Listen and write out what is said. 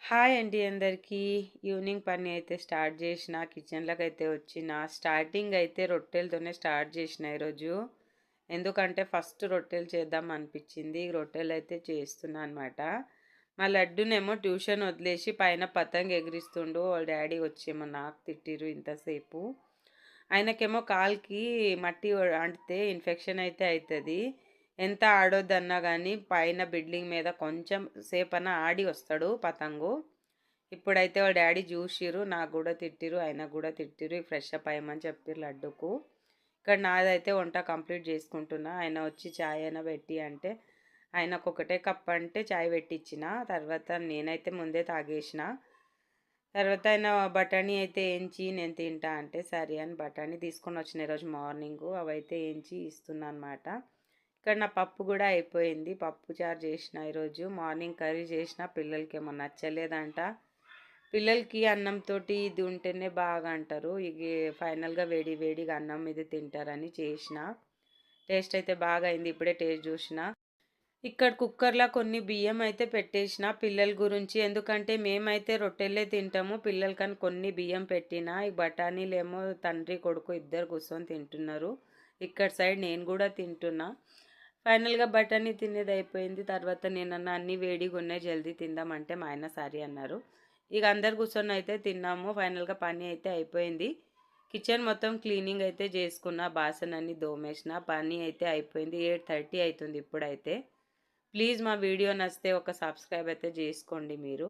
Hi అండి అందరికీ. Evening పని అయితే స్టార్ట్ చేసిన. కిచెన్‌లోకైతే వచ్చిన. స్టార్టింగ్ అయితే రొట్టెలతోనే స్టార్ట్ చేసిన ఈరోజు. ఎందుకంటే ఫస్ట్ రొట్టెలు చేద్దాం అనిపించింది. రొట్టెలైతే చేస్తున్నా అనమాట. మా లడ్డునేమో ట్యూషన్ వదిలేసి పైన పతంగ్ ఎగిరిస్తుండు. వాళ్ళ డ్యాడీ వచ్చేమో నాకు తిట్టిర్రు ఇంతసేపు. ఆయనకేమో కాలికి మట్టి అంటితే ఇన్ఫెక్షన్ అయితే అయితది. ఎంత ఆడొద్దన్నా గానీ పైన బిల్డింగ్ మీద కొంచెం సేపన్నా ఆడి వస్తాడు పతంగు. ఇప్పుడైతే వాళ్ళ డ్యాడీ జూషిర్రు. నాకు గూడా తిట్టిర్రు. ఆయనకు గూడా తిట్టిర్రు. ఫ్రెష్ అప్ అయ్యమని చెప్పిర్రు లడ్డుకు. ఇక్కడ నాదైతే వంట కంప్లీట్ జేసుకుంటున్నా. ఆయన వచ్చి చాయ్ అయినా పెట్టి అంటే, ఆయనకొకటే కప్ అంటే చాయ్ పెట్టిచ్చిన. తర్వాత నేనైతే ముందే తాగేసిన. తర్వాత ఆయన బఠానీ అయితే ఏంచి నేను తింటా అంటే, సరే అని బఠానీ తీసుకొనొచ్చిన ఈరోజు మార్నింగు. అవైతే ఏంచి ఇస్తున్నా అనమాట. ఇక్కడ నా పప్పు గూడా అయిపోయింది. పప్పు చారు చేసిన ఈరోజు. మార్నింగ్ కర్రీ చేసిన. పిల్లలకేమో నచ్చలేదంట. పిల్లలకి అన్నంతోటి ఇది ఉంటేనే బాగా అంటారు. ఇగ ఫైనల్‌గా వేడి వేడిగా అన్నం మీద తింటారని చేసిన. టేస్ట్ అయితే బాగా అయింది. ఇప్పుడే టేస్ట్ జూషిన. ఇక్కడ కుక్కర్‌లో కొన్ని బియ్యం అయితే పెట్టేసిన పిల్లల గురించి. ఎందుకంటే మేమైతే రొట్టెలే తింటాము. పిల్లలకని కొన్ని బియ్యం పెట్టిన. ఈ బఠానీలేమో తండ్రి, కొడుకు ఇద్దరు కూర్చొని తింటున్నారు. ఇక్కడ సైడ్ నేను గూడా తింటున్నా. ఫైనల్‌గా బఠానీ తినేది అయిపోయింది. తర్వాత నేనన్నా అన్నీ వేడిగున్నాయి జల్దీ తిందాం అంటే మా ఆయన సరే అన్నారు. ఇక అందరు కూర్చొని అయితే తిన్నాము. ఫైనల్‌గా పని అయితే అయిపోయింది. కిచెన్ మొత్తం క్లీనింగ్ అయితే చేసుకున్న. బాసనన్నీ దోమేసిన. పని అయితే అయిపోయింది. 8:30 అయితుంది ఇప్పుడైతే. ప్లీజ్ మా వీడియో నచ్చితే ఒక సబ్స్క్రైబ్ అయితే చేసుకోండి మీరు.